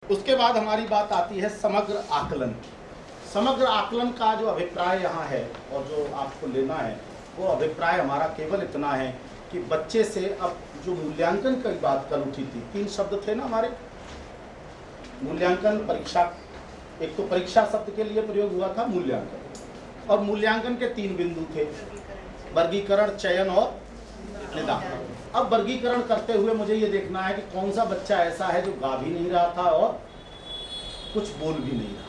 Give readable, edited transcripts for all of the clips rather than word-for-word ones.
उसके बाद हमारी बात आती है समग्र आकलन की। समग्र आकलन का जो अभिप्राय यहाँ है और जो आपको लेना है, वो अभिप्राय हमारा केवल इतना है कि बच्चे से अब जो मूल्यांकन की बात कल उठी थी, 3 शब्द थे ना हमारे, मूल्यांकन, परीक्षा। एक तो परीक्षा शब्द के लिए प्रयोग हुआ था मूल्यांकन, और मूल्यांकन के 3 बिंदु थे, वर्गीकरण, चयन और निदान। अब वर्गीकरण करते हुए मुझे ये देखना है कि कौन सा बच्चा ऐसा है जो गा भी नहीं रहा था और कुछ बोल भी नहीं रहा,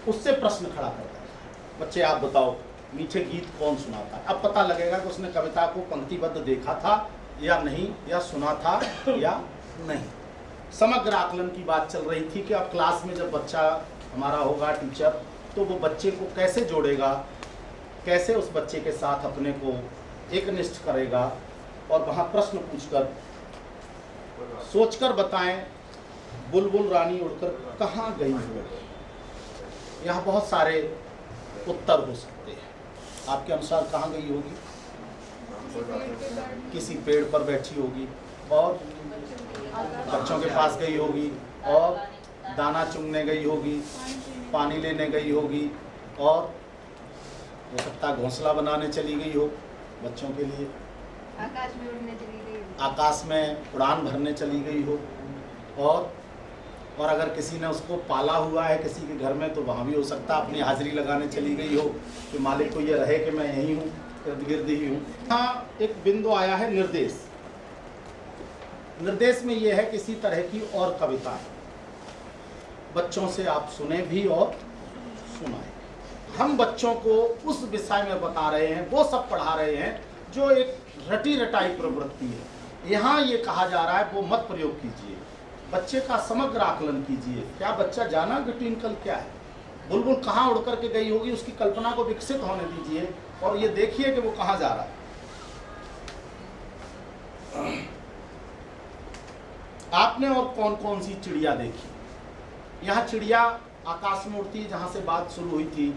उससे प्रश्न खड़ा करता है। बच्चे आप बताओ, मीठे गीत कौन सुनाता है? अब पता लगेगा कि उसने कविता को पंक्तिबद्ध देखा था या नहीं, या सुना था या नहीं। समग्र आकलन की बात चल रही थी कि अब क्लास में जब बच्चा हमारा होगा टीचर, तो वो बच्चे को कैसे जोड़ेगा, कैसे उस बच्चे के साथ अपने को एकनिष्ठ करेगा, और वहाँ प्रश्न पूछकर सोचकर बताएं, बुलबुल रानी उड़कर कहाँ गई हो। यहाँ बहुत सारे उत्तर हो सकते हैं। आपके अनुसार कहाँ गई होगी? किसी पेड़ पर बैठी होगी, और बच्चों के पास गई होगी, और दाना चुगने गई होगी, पानी लेने गई होगी, और हो सकता है घोंसला बनाने चली गई हो बच्चों के लिए, आकाश में उड़ने चली गई, आकाश में उड़ान भरने चली गई हो, और अगर किसी ने उसको पाला हुआ है किसी के घर में, तो वहाँ भी हो सकता है अपनी हाजिरी लगाने चली गई हो कि मालिक को ये रहे कि मैं यहीं हूँ, इर्द गिर्द ही हूँ। हाँ, एक बिंदु आया है निर्देश। निर्देश में ये है किसी तरह की और कविता है, बच्चों से आप सुने भी और सुनाए। हम बच्चों को उस विषय में बता रहे हैं, वो सब पढ़ा रहे हैं जो एक रटी रटाई प्रवृत्ति है। यहाँ ये कहा जा रहा है वो मत प्रयोग कीजिए, बच्चे का समग्र आकलन कीजिए। क्या बच्चा जाना कि ट्विंकल क्या है, बुलबुल कहाँ उड़ करके गई होगी, उसकी कल्पना को विकसित होने दीजिए, और ये देखिए कि वो कहाँ जा रहा है। आपने और कौन कौन सी चिड़िया देखी? यहाँ चिड़िया आकाश में उड़ती है, जहाँ से बात शुरू हुई थी,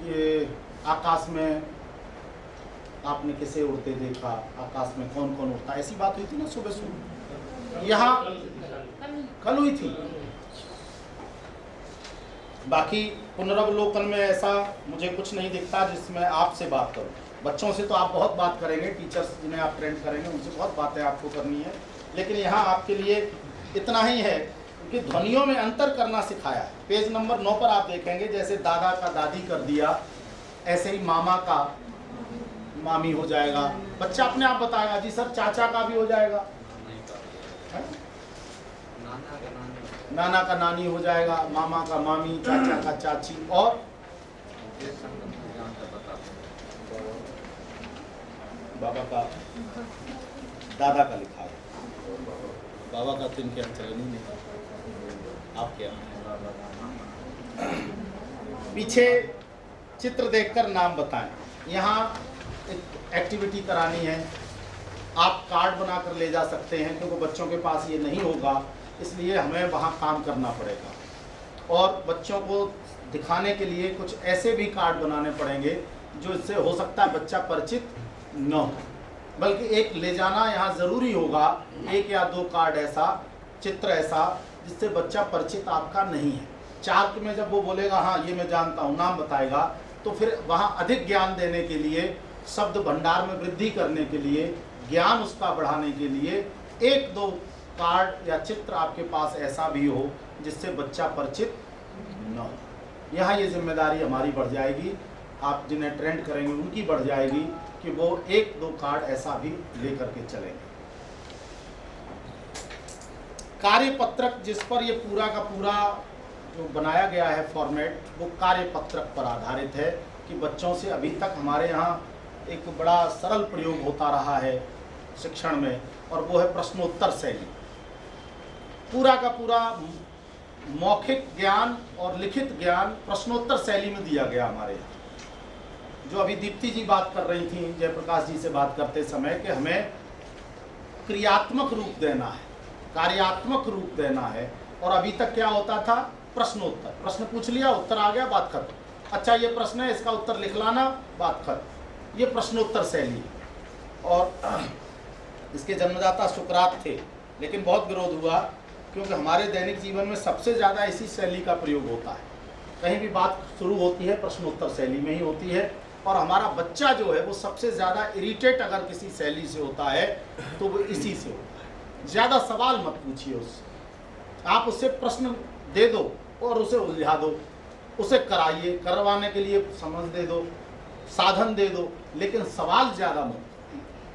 ये आकाश में आपने किसे उड़ते देखा, आकाश में कौन कौन उड़ता, ऐसी बात हुई थी ना सुबह सुबह, यहाँ कल हुई थी। बाकी पुनरावलोकन में ऐसा मुझे कुछ नहीं दिखता जिसमें आपसे बात करूं। बच्चों से तो आप बहुत बात करेंगे, टीचर्स जिन्हें आप ट्रेंड करेंगे उनसे बहुत बातें आपको करनी है, लेकिन यहाँ आपके लिए इतना ही है कि ध्वनियों में अंतर करना सिखाया है। पेज नंबर 9 पर आप देखेंगे, जैसे दादा का दादी कर दिया, ऐसे ही मामा का मामी हो जाएगा। बच्चा अपने आप बताएगा, जी सर चाचा का भी हो जाएगा, नाना का नानी हो जाएगा, मामा का मामी, चाचा का चाची, और बाबा का दादा का लिखा है। बाबा का तो इनके यहाँ चलन ही नहीं, आपके यहाँ। पीछे चित्र देखकर नाम बताएं। यहाँ एक एक्टिविटी करानी है, आप कार्ड बनाकर ले जा सकते हैं, क्योंकि बच्चों के पास ये नहीं होगा, इसलिए हमें वहाँ काम करना पड़ेगा। और बच्चों को दिखाने के लिए कुछ ऐसे भी कार्ड बनाने पड़ेंगे जो इससे हो सकता है बच्चा परिचित न हो, बल्कि एक ले जाना यहाँ ज़रूरी होगा, 1 या 2 कार्ड ऐसा, चित्र ऐसा जिससे बच्चा परिचित आपका नहीं है। चार्ट में जब वो बोलेगा हाँ ये मैं जानता हूँ, नाम बताएगा, तो फिर वहाँ अधिक ज्ञान देने के लिए, शब्द भंडार में वृद्धि करने के लिए, ज्ञान उसका बढ़ाने के लिए 1-2 कार्ड या चित्र आपके पास ऐसा भी हो जिससे बच्चा परिचित न हो। यहाँ ये जिम्मेदारी हमारी बढ़ जाएगी, आप जिन्हें ट्रेंड करेंगे उनकी बढ़ जाएगी कि वो 1-2 कार्ड ऐसा भी लेकर के चलेंगे। कार्यपत्रक, जिस पर ये पूरा का पूरा जो बनाया गया है फॉर्मेट, वो कार्यपत्रक पर आधारित है कि बच्चों से अभी तक हमारे यहाँ एक बड़ा सरल प्रयोग होता रहा है शिक्षण में, और वो है प्रश्नोत्तर शैली। पूरा का पूरा मौखिक ज्ञान और लिखित ज्ञान प्रश्नोत्तर शैली में दिया गया हमारे यहाँ। जो अभी दीप्ति जी बात कर रही थी जयप्रकाश जी से बात करते समय कि हमें क्रियात्मक रूप देना है, कार्यात्मक रूप देना है, और अभी तक क्या होता था, प्रश्नोत्तर, प्रश्न पूछ लिया, उत्तर आ गया, बात खत्म। अच्छा ये प्रश्न है, इसका उत्तर लिख लाना, बात खत्म। ये प्रश्नोत्तर शैली है। और इसके जन्मदाता सुकरात थे, लेकिन बहुत विरोध हुआ क्योंकि हमारे दैनिक जीवन में सबसे ज़्यादा इसी शैली का प्रयोग होता है। कहीं भी बात शुरू होती है प्रश्नोत्तर शैली में ही होती है, और हमारा बच्चा जो है वो सबसे ज़्यादा इरिटेट अगर किसी शैली से होता है तो वो इसी से होता है। ज़्यादा सवाल मत पूछिए उससे, आप उससे प्रश्न दे दो और उसे उलझा दो, उसे कराइए, करवाने के लिए समझ दे दो, साधन दे दो, लेकिन सवाल ज़्यादा मत